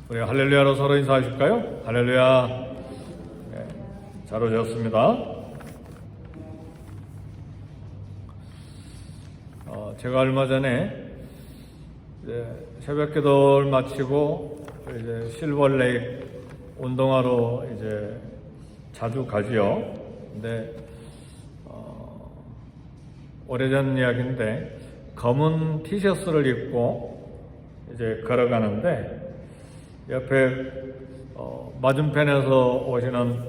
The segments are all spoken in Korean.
우리 할렐루야로 서로 인사하실까요? 할렐루야. 네, 잘 오셨습니다. 제가 얼마 전에 이제 새벽 기도를 마치고 이제 실버레이크 운동하러 이제 자주 가지요. 근데 오래전 이야기인데 검은 티셔츠를 입고 이제 걸어가는데 옆에 맞은편에서 오시는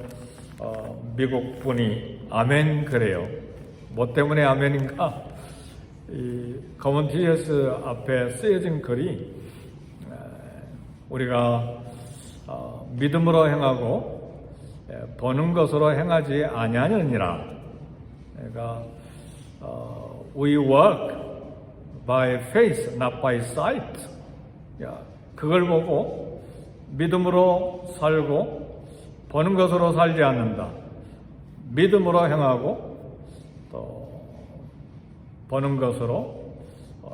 미국 분이 아멘 그래요. 뭐 때문에 아멘인가? 이 검은 티셔츠 앞에 쓰여진 글이 우리가 믿음으로 행하고 보는 것으로 행하지 아니하느니라. 그러니까 we walk by faith, not by sight. 그걸 보고 믿음으로 살고 보는 것으로 살지 않는다. 믿음으로 행하고 또 보는 것으로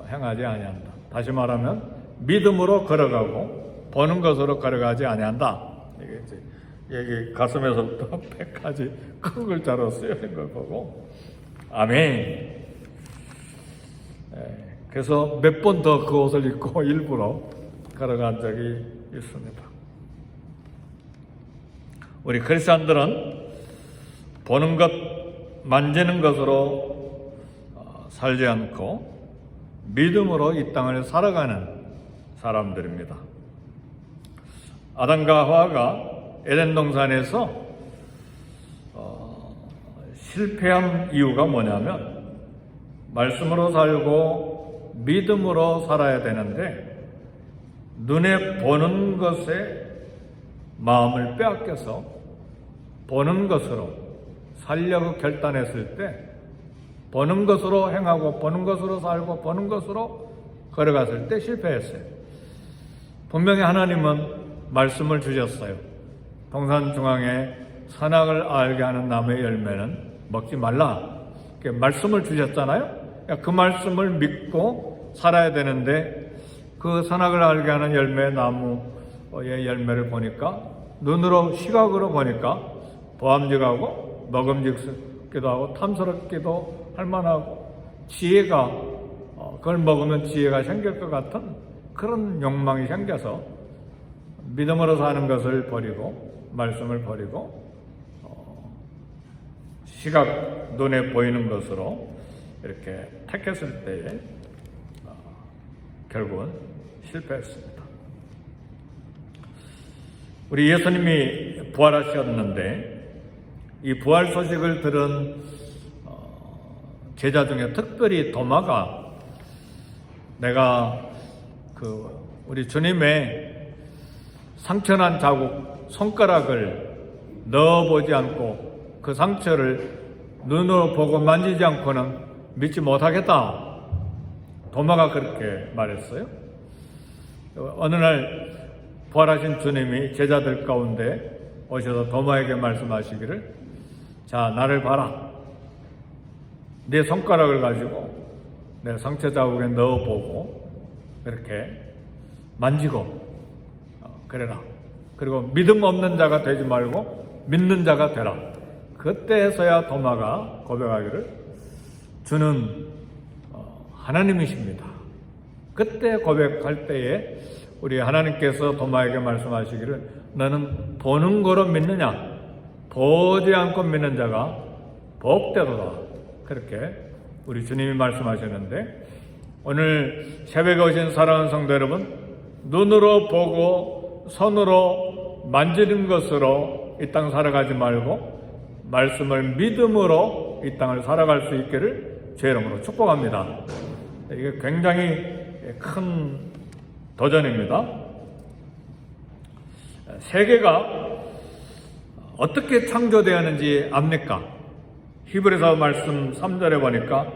행하지 아니한다. 다시 말하면 믿음으로 걸어가고 보는 것으로 걸어가지 아니한다. 이게 이제 여기 가슴에서부터 배까지 큰 글자로 쓰여진 걸 보고 아멘. 그래서 몇 번 더 그 옷을 입고 일부러 걸어간 적이 있습니다. 우리 크리스찬들은 보는 것, 만지는 것으로 살지 않고 믿음으로 이 땅을 살아가는 사람들입니다. 아담과 하와가 에덴 동산에서 실패한 이유가 뭐냐면 말씀으로 살고 믿음으로 살아야 되는데 눈에 보는 것에 마음을 빼앗겨서 보는 것으로 살려고 결단했을 때 보는 것으로 행하고 보는 것으로 살고 보는 것으로 걸어갔을 때 실패했어요. 분명히 하나님은 말씀을 주셨어요. 동산 중앙에 선악을 알게 하는 나무의 열매는 먹지 말라. 말씀을 주셨잖아요. 그 말씀을 믿고 살아야 되는데 그 선악을 알게 하는 열매 나무의 열매를 보니까 눈으로 시각으로 보니까 보암직하고 먹음직스럽기도 하고 탐스럽기도 할 만하고 지혜가 그걸 먹으면 지혜가 생길 것 같은 그런 욕망이 생겨서 믿음으로 사는 것을 버리고 말씀을 버리고 시각 눈에 보이는 것으로 이렇게 택했을 때에 결국은 실패했습니다. 우리 예수님이 부활하셨는데 이 부활 소식을 들은 제자 중에 특별히 도마가 내가 우리 주님의 상처난 자국 손가락을 넣어보지 않고 그 상처를 눈으로 보고 만지지 않고는 믿지 못하겠다. 도마가 그렇게 말했어요. 어느 날 부활하신 주님이 제자들 가운데 오셔서 도마에게 말씀하시기를 자, 나를 봐라. 네 손가락을 가지고 내 상처 자국에 넣어보고 이렇게 만지고 그래라. 그리고 믿음 없는 자가 되지 말고 믿는 자가 되라. 그때서야 도마가 고백하기를 주는 하나님이십니다. 그때 고백할 때에 우리 하나님께서 도마에게 말씀하시기를 너는 보는 거로 믿느냐? 보지 않고 믿는 자가 복되도다. 그렇게 우리 주님이 말씀하셨는데 오늘 새벽에 오신 사랑하는 성도 여러분, 눈으로 보고 손으로 만지는 것으로 이 땅 살아가지 말고 말씀을 믿음으로 이 땅을 살아갈 수 있기를 주의 이름으로 축복합니다. 이게 굉장히 큰 도전입니다. 세계가 어떻게 창조되었는지 압니까? 히브리서 말씀 3절에 보니까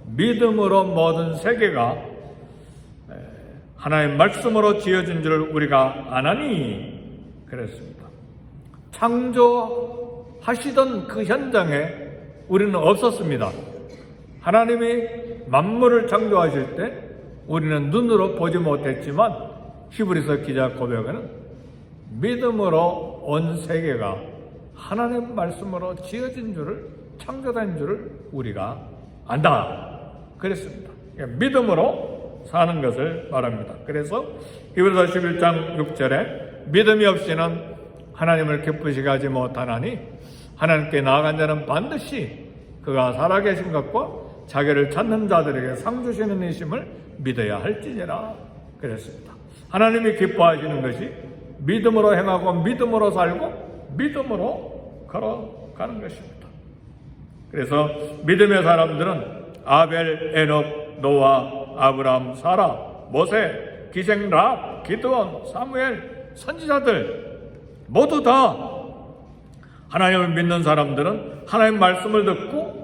믿음으로 모든 세계가 하나의 말씀으로 지어진 줄 우리가 아나니 그랬습니다. 창조하시던 그 현장에 우리는 없었습니다. 하나님이 만물을 창조하실 때 우리는 눈으로 보지 못했지만 히브리서 기자 고백에는 믿음으로 온 세계가 하나님 말씀으로 지어진 줄을, 창조된 줄을 우리가 안다 그랬습니다. 믿음으로 사는 것을 말합니다. 그래서 히브리서 11장 6절에 믿음이 없이는 하나님을 기쁘시게 하지 못하나니 하나님께 나아간 자는 반드시 그가 살아계신 것과 자기를 찾는 자들에게 상 주시는 이심을 믿어야 할지니라 그랬습니다. 하나님이 기뻐하시는 것이 믿음으로 행하고 믿음으로 살고 믿음으로 걸어가는 것입니다. 그래서 믿음의 사람들은 아벨, 에녹, 노아, 아브라함, 사라, 모세, 기생, 랍, 기드온, 사무엘, 선지자들 모두 다 하나님을 믿는 사람들은 하나님 말씀을 듣고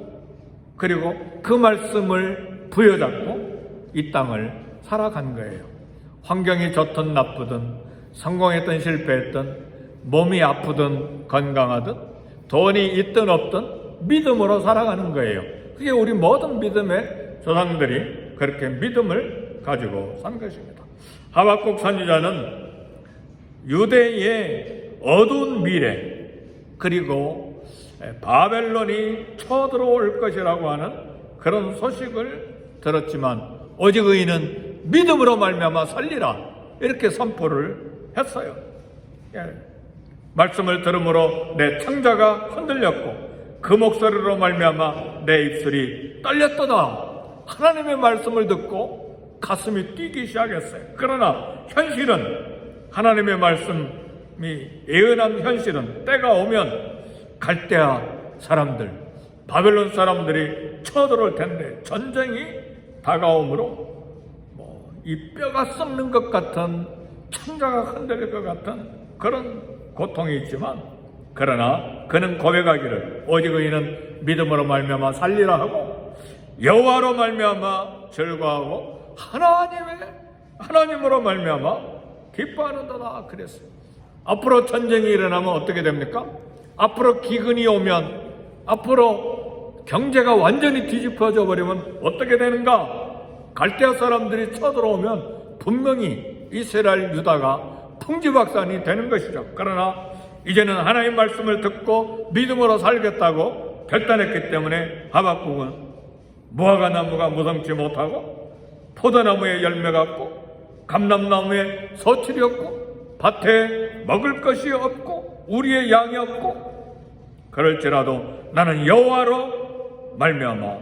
그리고 그 말씀을 부여잡고 이 땅을 살아간 거예요. 환경이 좋든 나쁘든, 성공했든 실패했든, 몸이 아프든 건강하든, 돈이 있든 없든 믿음으로 살아가는 거예요. 그게 우리 모든 믿음의 조상들이 그렇게 믿음을 가지고 산 것입니다. 하박국 선지자는 유대의 어두운 미래 그리고 바벨론이 쳐들어올 것이라고 하는 그런 소식을 들었지만 오직 의인은 믿음으로 말미암아 살리라 이렇게 선포를 했어요. 말씀을 들음으로 내 창자가 흔들렸고 그 목소리로 말미암아 내 입술이 떨렸도다. 하나님의 말씀을 듣고 가슴이 뛰기 시작했어요. 그러나 현실은 하나님의 말씀이 예언한 현실은 때가 오면 갈대아 사람들, 바벨론 사람들이 쳐들어올 텐데 전쟁이 다가오므로 이 뼈가 썩는 것 같은, 창자가 흔들릴 것 같은 그런 고통이 있지만 그러나 그는 고백하기를 오직 의인은 믿음으로 말미암아 살리라 하고 여호와로 말미암아 즐거워하고 하나님으로 말미암아 기뻐하는도다 그랬어요. 앞으로 전쟁이 일어나면 어떻게 됩니까? 앞으로 기근이 오면, 앞으로 경제가 완전히 뒤집어져 버리면 어떻게 되는가? 갈대아 사람들이 쳐들어오면 분명히 이스라엘 유다가 풍지박산이 되는 것이죠. 그러나 이제는 하나님 말씀을 듣고 믿음으로 살겠다고 결단했기 때문에 하박국은 무화과 나무가 무성치 못하고 포도나무에 열매가 없고 감람나무에 소출이 없고 밭에 먹을 것이 없고 우리의 양이 없고 그럴지라도 나는 여호와로 말미암아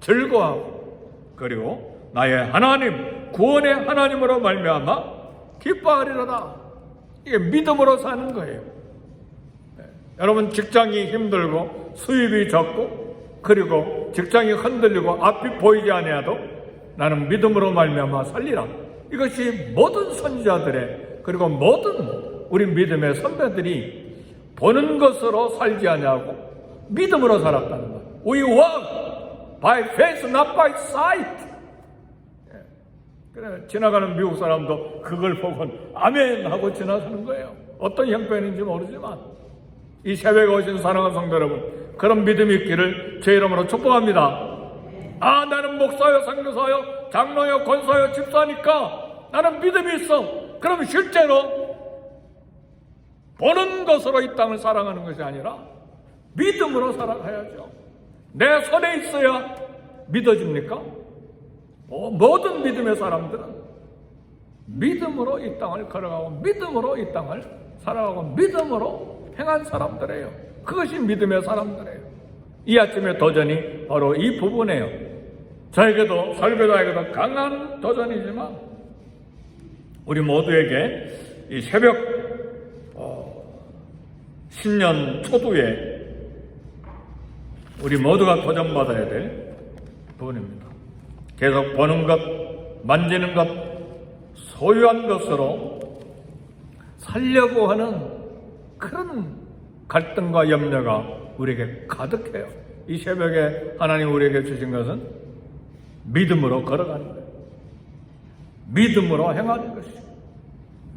즐거워하고 그리고 나의 하나님 구원의 하나님으로 말미암아 기뻐하리로다. 이게 믿음으로 사는 거예요. 여러분 직장이 힘들고 수입이 적고 그리고 직장이 흔들리고 앞이 보이지 아니하도 나는 믿음으로 말미암아 살리라. 이것이 모든 선지자들의 그리고 모든 우리 믿음의 선배들이 보는 것으로 살지 아니하고 믿음으로 살았다는 거예요. We walk by faith, not by sight. 그래, 지나가는 미국 사람도 그걸 보고 아멘 하고 지나가는 거예요. 어떤 형편인지 모르지만 이 새벽에 오신 사랑하는 성도 여러분, 그런 믿음이 있기를 제 이름으로 축복합니다. 아, 나는 목사요, 선교사요, 장로요, 권사요, 집사니까 나는 믿음이 있어. 그럼 실제로 보는 것으로 이 땅을 살아가는 것이 아니라 믿음으로 살아가야죠. 내 손에 있어야 믿어집니까? 모든 믿음의 사람들은 믿음으로 이 땅을 걸어가고 믿음으로 이 땅을 살아가고 믿음으로 행한 사람들이에요. 그것이 믿음의 사람들이에요. 이 아침의 도전이 바로 이 부분이에요. 저에게도 설교자에게도 강한 도전이지만 우리 모두에게 이 새벽 신년 초두에 우리 모두가 도전받아야 될 부분입니다. 계속 보는 것, 만지는 것, 소유한 것으로 살려고 하는 그런 갈등과 염려가 우리에게 가득해요. 이 새벽에 하나님 우리에게 주신 것은 믿음으로 걸어가는 거예요. 믿음으로 행하는 것이에요.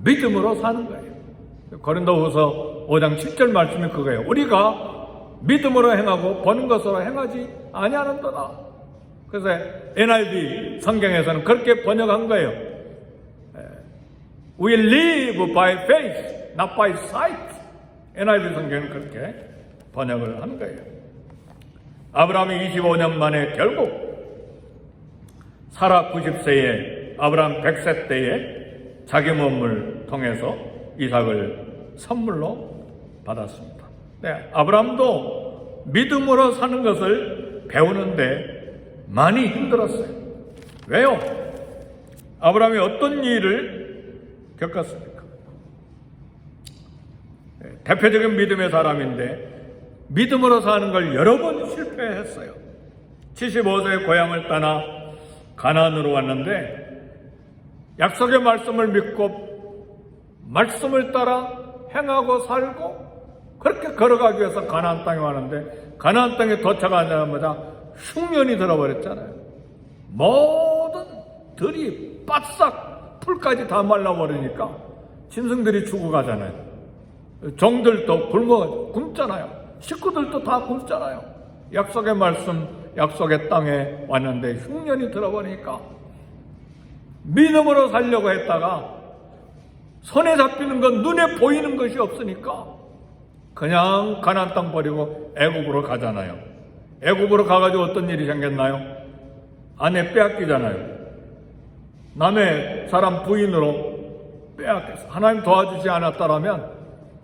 믿음으로 사는 거예요. 고린도후서 5장 7절 말씀이 그거예요. 우리가 믿음으로 행하고 보는 것으로 행하지 아니하는도다. 그래서 NIV 성경에서는 그렇게 번역한 거예요. We live by faith not by sight. NIV 성경은 그렇게 번역을 한 거예요. 아브라함이 25년 만에 결국 사라 90세에 아브라함 100세 때에 자기 몸을 통해서 이삭을 선물로 받았습니다. 네, 아브라함도 믿음으로 사는 것을 배우는데 많이 힘들었어요. 왜요? 아브라함이 어떤 일을 겪었습니까? 네, 대표적인 믿음의 사람인데 믿음으로 사는 걸 여러 번 실패했어요. 75세에 고향을 떠나 가나안으로 왔는데 약속의 말씀을 믿고 말씀을 따라 행하고 살고 그렇게 걸어가기 위해서 가나안 땅에 왔는데 가나안 땅에 도착하자마자 흉년이 들어버렸잖아요. 모든 들이 바싹 풀까지 다 말라버리니까 짐승들이 죽어가잖아요. 종들도 굶잖아요. 식구들도 다 굶잖아요. 약속의 말씀, 약속의 땅에 왔는데 흉년이 들어버리니까 믿음으로 살려고 했다가 손에 잡히는 건 눈에 보이는 것이 없으니까 그냥 가나안 땅 버리고 애굽으로 가잖아요. 애굽으로 가가지고 어떤 일이 생겼나요? 아내 빼앗기잖아요. 남의 사람 부인으로 빼앗겼어요. 하나님 도와주지 않았다라면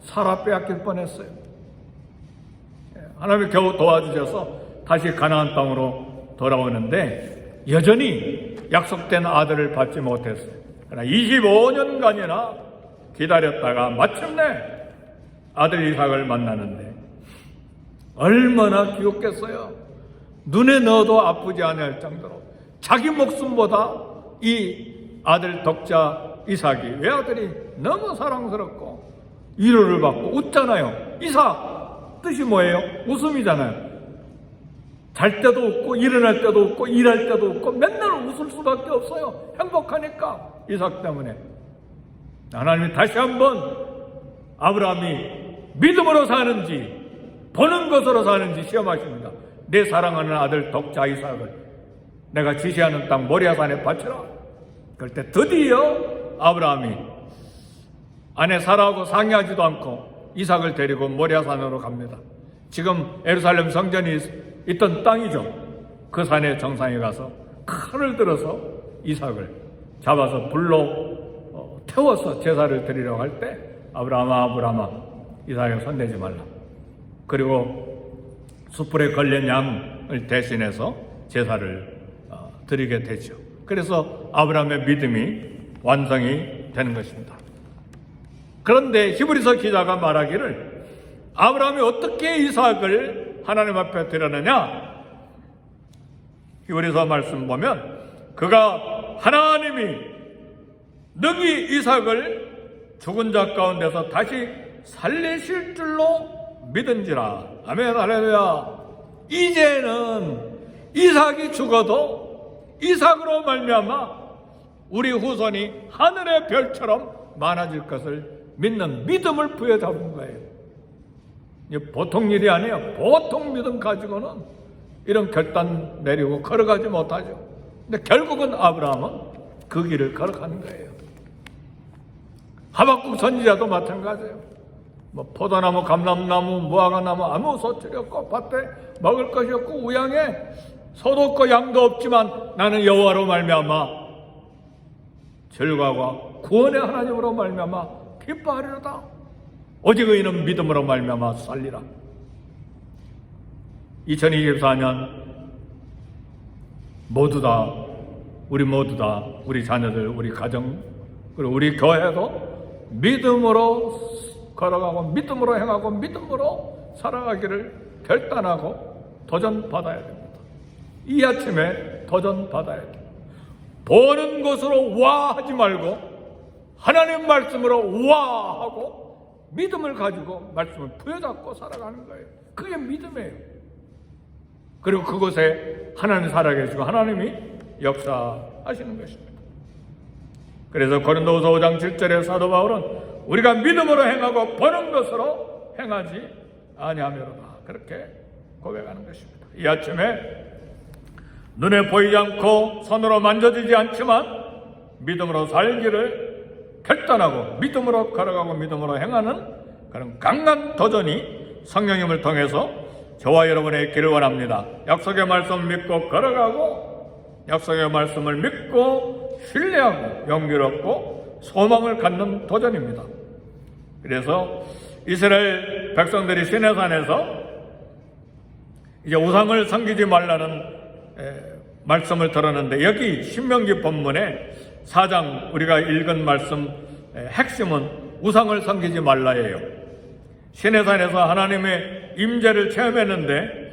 사라 빼앗길 뻔했어요. 하나님이 겨우 도와주셔서 다시 가나안 땅으로 돌아오는데 여전히 약속된 아들을 받지 못했어요. 그러나 25년간이나 기다렸다가 마침내 아들 이삭을 만나는데 얼마나 귀엽겠어요. 눈에 넣어도 아프지 않을 정도로 자기 목숨보다 이 아들 덕자 이삭이 외아들이 너무 사랑스럽고 위로를 받고 웃잖아요. 이삭 뜻이 뭐예요? 웃음이잖아요. 잘 때도 웃고 일어날 때도 웃고 일할 때도 웃고 맨날 웃을 수밖에 없어요. 행복하니까 이삭 때문에. 하나님이 다시 한번 아브라함이 믿음으로 사는지 보는 것으로 사는지 시험하십니다. 내 사랑하는 아들 덕자 이삭을 내가 지시하는 땅 모리아산에 바치라. 그럴 때 드디어 아브라함이 아내 사라하고 상의하지도 않고 이삭을 데리고 모리아산으로 갑니다. 지금 예루살렘 성전이 있던 땅이죠. 그 산의 정상에 가서 칼을 들어서 이삭을 잡아서 불로 태워서 제사를 드리려고 할 때 아브라함아 이삭에 손대지 말라. 그리고 숯불에 걸린 양을 대신해서 제사를 드리게 되죠. 그래서 아브라함의 믿음이 완성이 되는 것입니다. 그런데 히브리서 기자가 말하기를 아브라함이 어떻게 이삭을 하나님 앞에 드렸느냐? 히브리서 말씀 보면 그가 하나님이 능히 이삭을 죽은 자 가운데서 다시 살리실 줄로 믿은지라. 아멘 할렐루야. 이제는 이삭이 죽어도 이삭으로 말미암아 우리 후손이 하늘의 별처럼 많아질 것을 믿는 믿음을 부여잡은 거예요. 보통 일이 아니에요. 보통 믿음 가지고는 이런 결단 내리고 걸어가지 못하죠. 근데 결국은 아브라함은 그 길을 걸어가는 거예요. 하박국 선지자도 마찬가지예요. 포도나무, 감람나무, 무화과나무 아무 소출이 없고 밭에 먹을 것이 없고 우양에 소도 없고 양도 없지만 나는 여호와로 말미암아 절과와 구원의 하나님으로 말미암아 기뻐하리로다. 오직 의인은 믿음으로 말미암아 살리라. 2024년 우리 모두 다 우리 자녀들, 우리 가정, 그리고 우리 교회도 믿음으로 걸어가고 믿음으로 행하고 믿음으로 살아가기를 결단하고 도전받아야 됩니다. 이 아침에 도전받아야 됩니다. 보는 것으로 와 하지 말고 하나님 말씀으로 와 하고 믿음을 가지고 말씀을 부여잡고 살아가는 거예요. 그게 믿음이에요. 그리고 그곳에 하나님이 살아계시고 하나님이 역사하시는 것입니다. 그래서 고린도후서 5장 7절에 사도 바울은 우리가 믿음으로 행하고 보는 것으로 행하지 아니하며로다. 그렇게 고백하는 것입니다. 이 아침에 눈에 보이지 않고 손으로 만져지지 않지만 믿음으로 살기를 결단하고 믿음으로 걸어가고 믿음으로 행하는 그런 강한 도전이 성령님을 통해서 저와 여러분의 길을 원합니다. 약속의 말씀 믿고 걸어가고 약속의 말씀을 믿고 신뢰하고 용기를 얻고 소망을 갖는 도전입니다. 그래서 이스라엘 백성들이 시내산에서 이제 우상을 섬기지 말라는 말씀을 들었는데, 여기 신명기 본문에 4장 우리가 읽은 말씀 핵심은 우상을 섬기지 말라예요. 시내산에서 하나님의 임재를 체험했는데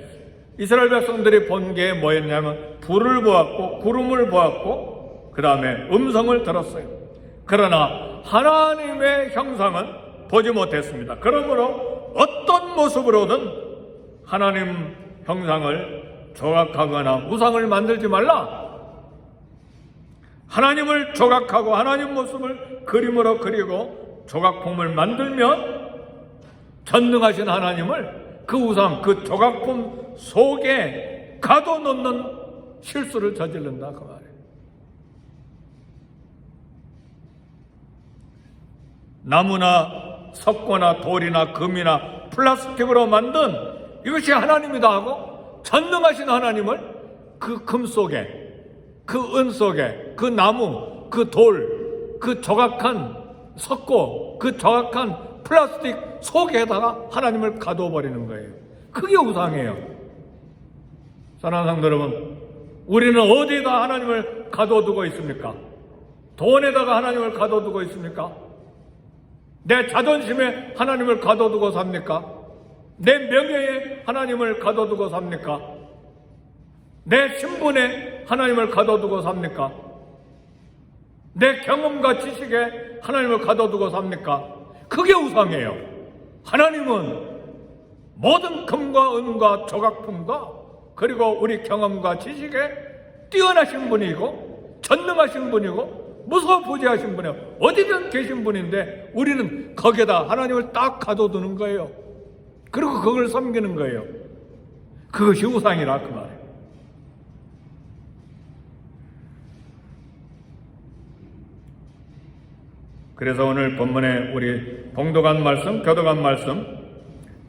이스라엘 백성들이 본 게 뭐였냐면 불을 보았고 구름을 보았고 그 다음에 음성을 들었어요. 그러나 하나님의 형상은 보지 못했습니다. 그러므로 어떤 모습으로든 하나님 형상을 조각하거나 우상을 만들지 말라. 하나님을 조각하고 하나님 모습을 그림으로 그리고 조각품을 만들면 전능하신 하나님을 그 우상, 그 조각품 속에 가둬놓는 실수를 저지른다 그 말이에요. 나무나 석고나 돌이나 금이나 플라스틱으로 만든 이것이 하나님이다 하고 전능하신 하나님을 그 금 속에, 그 은 속에, 그 나무, 그 돌, 그 조각한 석고, 그 조각한 플라스틱 속에다가 하나님을 가둬버리는 거예요. 그게 우상이에요. 사랑하는 성도 여러분, 우리는 어디에다 하나님을 가둬두고 있습니까? 돈에다가 하나님을 가둬두고 있습니까? 내 자존심에 하나님을 가둬두고 삽니까? 내 명예에 하나님을 가둬두고 삽니까? 내 신분에 하나님을 가둬두고 삽니까? 내 경험과 지식에 하나님을 가둬두고 삽니까? 그게 우상이에요. 하나님은 모든 금과 은과 조각품과 그리고 우리 경험과 지식에 뛰어나신 분이고 전능하신 분이고 무소부지하신 분이에요. 어디든 계신 분인데 우리는 거기에다 하나님을 딱 가둬두는 거예요. 그리고 그걸 섬기는 거예요. 그것이 우상이라 그 말이에요. 그래서 오늘 본문에 우리 봉독한 말씀, 교독한 말씀,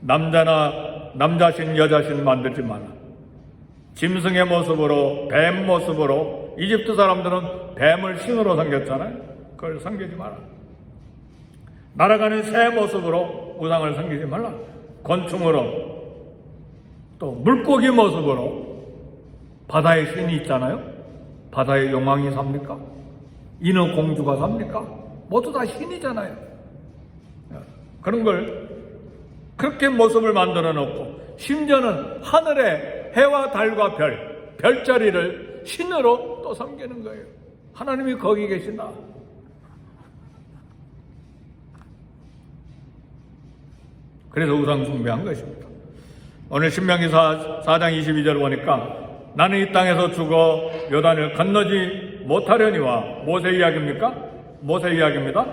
남자신 여자신 만들지 마라. 짐승의 모습으로, 뱀 모습으로, 이집트 사람들은 뱀을 신으로 섬겼잖아요. 그걸 섬기지 마라. 날아가는 새 모습으로 우상을 섬기지 말라. 곤충으로, 또 물고기 모습으로, 바다의 신이 있잖아요. 바다의 용왕이 삽니까? 인어공주가 삽니까? 모두 다 신이잖아요. 그런 걸 그렇게 모습을 만들어 놓고 심지어는 하늘에 해와 달과 별자리를 신으로 또 섬기는 거예요. 하나님이 거기 계신다. 그래서 우상 숭배한 것입니다. 오늘 신명기 4장 22절 보니까 나는 이 땅에서 죽어 요단을 건너지 못하려니와 모세 이야기입니까? 모세 이야기입니다.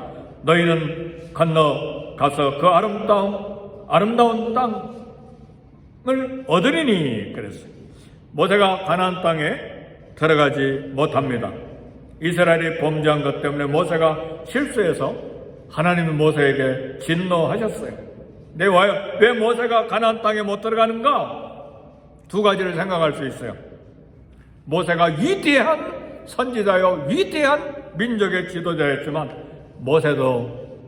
너희는 건너가서 그 아름다운 땅을 얻으리니 그랬어요. 모세가 가나안 땅에 들어가지 못합니다. 이스라엘이 범죄한 것 때문에 모세가 실수해서 하나님이 모세에게 진노하셨어요. 왜 모세가 가나안 땅에 못 들어가는가? 두 가지를 생각할 수 있어요. 모세가 위대한 선지자요 위대한 민족의 지도자였지만 모세도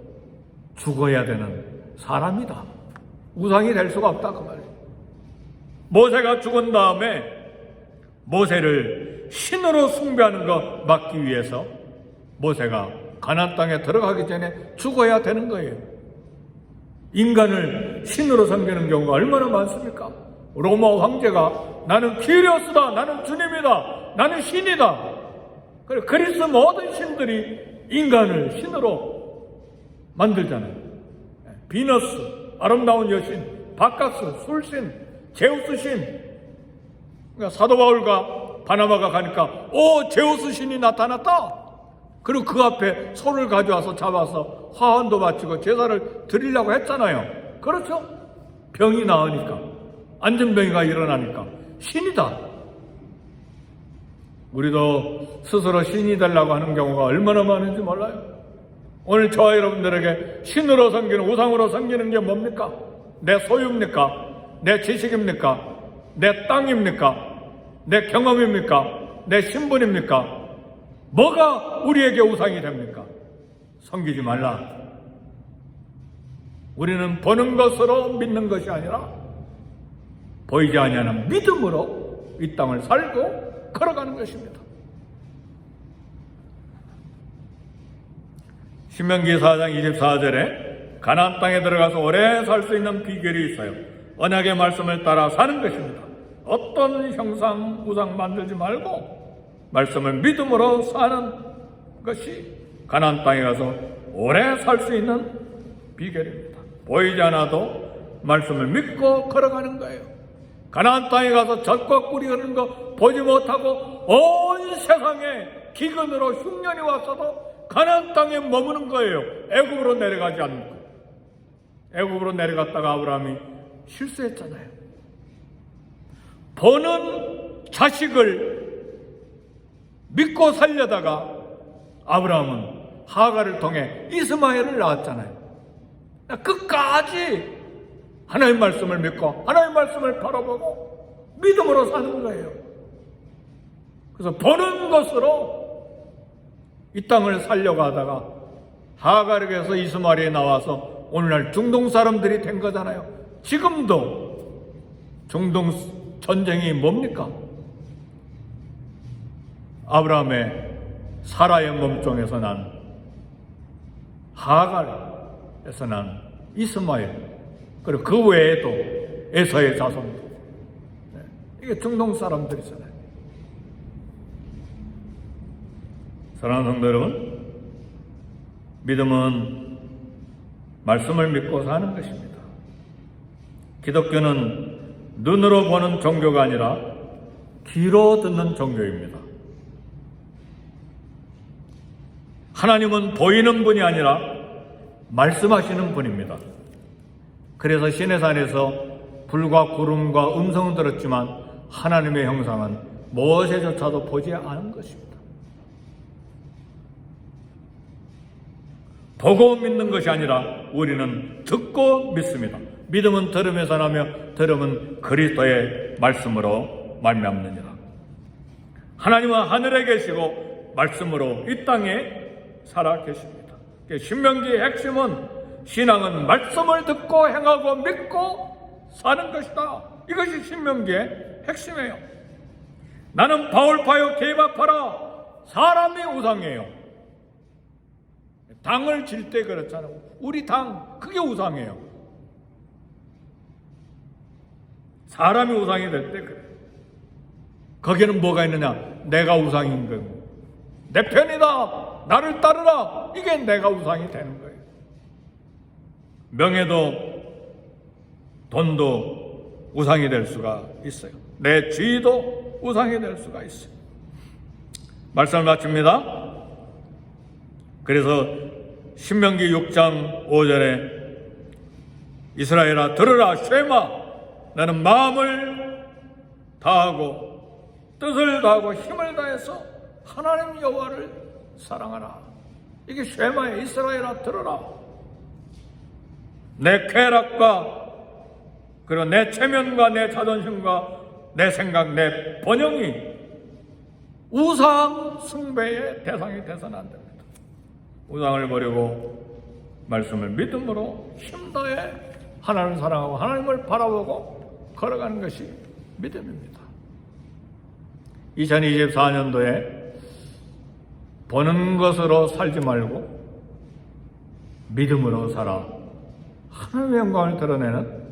죽어야 되는 사람이다. 우상이 될 수가 없다 그 말이에요. 모세가 죽은 다음에 모세를 신으로 숭배하는 거 막기 위해서 모세가 가나안 땅에 들어가기 전에 죽어야 되는 거예요. 인간을 신으로 섬기는 경우가 얼마나 많습니까? 로마 황제가 나는 키리오스다, 나는 주님이다, 나는 신이다. 그리스 모든 신들이 인간을 신으로 만들잖아요. 비너스, 아름다운 여신, 바카스, 술신, 제우스 신. 그러니까 사도 바울과 바나바가 가니까 제우스 신이 나타났다. 그리고 그 앞에 소를 가져와서 잡아서 화환도 바치고 제사를 드리려고 했잖아요. 그렇죠? 병이 나으니까, 안전병이가 일어나니까 신이다. 우리도 스스로 신이 되려고 하는 경우가 얼마나 많은지 몰라요. 오늘 저와 여러분들에게 신으로 섬기는, 우상으로 섬기는 게 뭡니까? 내 소유입니까? 내 지식입니까? 내 땅입니까? 내 경험입니까? 내 신분입니까? 뭐가 우리에게 우상이 됩니까? 섬기지 말라. 우리는 보는 것으로 믿는 것이 아니라 보이지 아니하는 믿음으로 이 땅을 살고 걸어가는 것입니다. 신명기 4장 24절에 가나안 땅에 들어가서 오래 살 수 있는 비결이 있어요. 언약의 말씀을 따라 사는 것입니다. 어떤 형상, 우상 만들지 말고 말씀을 믿음으로 사는 것이 가나안 땅에 가서 오래 살 수 있는 비결입니다. 보이지 않아도 말씀을 믿고 걸어가는 거예요. 가나안 땅에 가서 젖과 꿀이 흐르는 거 보지 못하고 온 세상에 기근으로 흉년이 왔어도 가나안 땅에 머무는 거예요. 애굽으로 내려가지 않고. 애굽으로 내려갔다가 아브라함이 실수했잖아요. 보는 자식을 믿고 살려다가 아브라함은 하갈을 통해 이스마엘을 낳았잖아요. 끝까지 하나님의 말씀을 믿고 하나님의 말씀을 바라보고 믿음으로 사는 거예요. 그래서 보는 것으로 이 땅을 살려가다가 하갈에게서 이스마엘이 나와서 오늘날 중동 사람들이 된 거잖아요. 지금도 중동 전쟁이 뭡니까? 아브라함의 사라의 몸종에서 난 하갈에서 난 이스마엘, 그리고 그 외에도 에서의 자손들, 이게 중동 사람들이잖아요. 사랑하는 성도 여러분, 믿음은 말씀을 믿고 사는 것입니다. 기독교는 눈으로 보는 종교가 아니라 귀로 듣는 종교입니다. 하나님은 보이는 분이 아니라 말씀하시는 분입니다. 그래서 시내산에서 불과 구름과 음성은 들었지만 하나님의 형상은 무엇에조차도 보지 않은 것입니다. 보고 믿는 것이 아니라 우리는 듣고 믿습니다. 믿음은 들음에서 나며 들음은 그리스도의 말씀으로 말미암느니라. 하나님은 하늘에 계시고 말씀으로 이 땅에 살아 계십니다. 신명기의 핵심은 신앙은 말씀을 듣고 행하고 믿고 사는 것이다. 이것이 신명기의 핵심이에요. 나는 바울파요 게바파라. 사람이 우상이에요. 당을 질 때 그렇잖아요. 우리 당, 그게 우상이에요. 사람이 우상이 될 때 그래. 거기에는 뭐가 있느냐? 내가 우상인 거고, 내 편이다, 나를 따르라, 이게 내가 우상이 되는 거예요. 명예도 돈도 우상이 될 수가 있어요. 내 지위도 우상이 될 수가 있어요. 말씀을 마칩니다. 그래서 신명기 6장 5절에 이스라엘아 들으라, 쉐마, 나는 마음을 다하고 뜻을 다하고 힘을 다해서 하나님 여호와를 사랑하라. 이게 쉐마의 이스라엘아 들으라. 내 쾌락과 그리고 내 체면과 내 자존심과 내 생각, 내 번영이 우상 숭배의 대상이 돼서는 안 됩니다. 우상을 버리고 말씀을 믿음으로 힘다해 하나님을 사랑하고 하나님을 바라보고 걸어가는 것이 믿음입니다. 2024년도에 보는 것으로 살지 말고 믿음으로 살아 하나님의 영광을 드러내는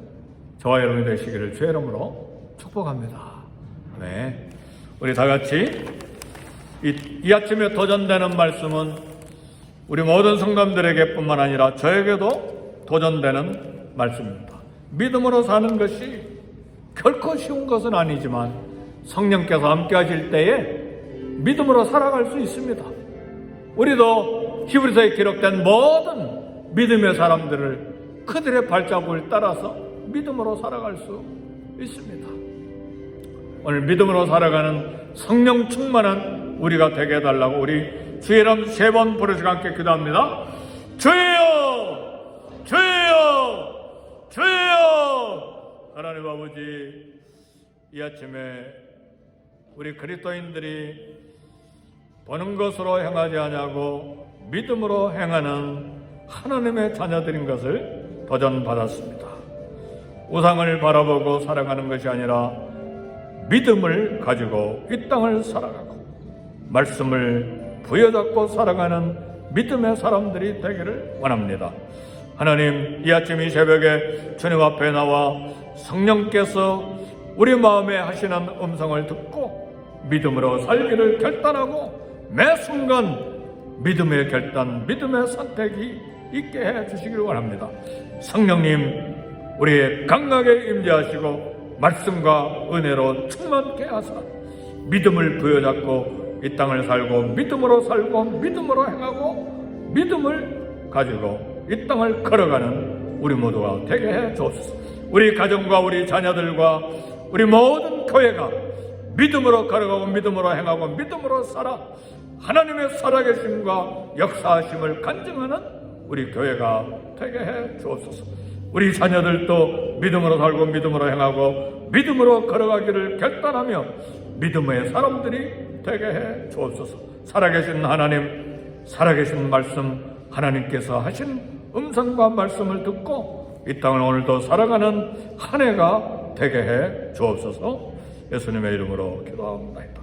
저와 여러분이 되시기를 주의 이름으로 축복합니다. 네, 우리 다 같이 이 아침에 도전되는 말씀은 우리 모든 성도님들에게 뿐만 아니라 저에게도 도전되는 말씀입니다. 믿음으로 사는 것이 결코 쉬운 것은 아니지만 성령께서 함께 하실 때에 믿음으로 살아갈 수 있습니다. 우리도 히브리서에 기록된 모든 믿음의 사람들을 그들의 발자국을 따라서 믿음으로 살아갈 수 있습니다. 오늘 믿음으로 살아가는 성령 충만한 우리가 되게 해달라고 우리 주의 이름 3번 부르시고 함께 기도합니다. 주여, 주여, 주여. 하나님 아버지, 이 아침에 우리 그리스도인들이 보는 것으로 행하지 아니하고 믿음으로 행하는 하나님의 자녀들인 것을 도전받았습니다. 우상을 바라보고 살아가는 것이 아니라 믿음을 가지고 이 땅을 살아가고 말씀을 부여잡고 살아가는 믿음의 사람들이 되기를 원합니다. 하나님, 이 아침 이 새벽에 주님 앞에 나와 성령께서 우리 마음에 하시는 음성을 듣고 믿음으로 살기를 결단하고 매 순간 믿음의 결단, 믿음의 선택이 있게 해 주시기를 원합니다. 성령님, 우리의 강하게 임재하시고 말씀과 은혜로 충만케 하사 믿음을 부여잡고 이 땅을 살고 믿음으로 살고 믿음으로 행하고 믿음을 가지고 이 땅을 걸어가는 우리 모두가 되게 해 주옵소서. 우리 가정과 우리 자녀들과 우리 모든 교회가 믿음으로 걸어가고 믿음으로 행하고 믿음으로 살아 하나님의 살아계심과 역사하심을 간증하는 우리 교회가 되게 해 주옵소서. 우리 자녀들도 믿음으로 살고 믿음으로 행하고 믿음으로 걸어가기를 결단하며 믿음의 사람들이 되게 해 주옵소서. 살아계신 하나님, 살아계신 말씀, 하나님께서 하신 음성과 말씀을 듣고 이 땅을 오늘도 살아가는 한 해가 되게 해 주옵소서. 예수님의 이름으로 기도합니다.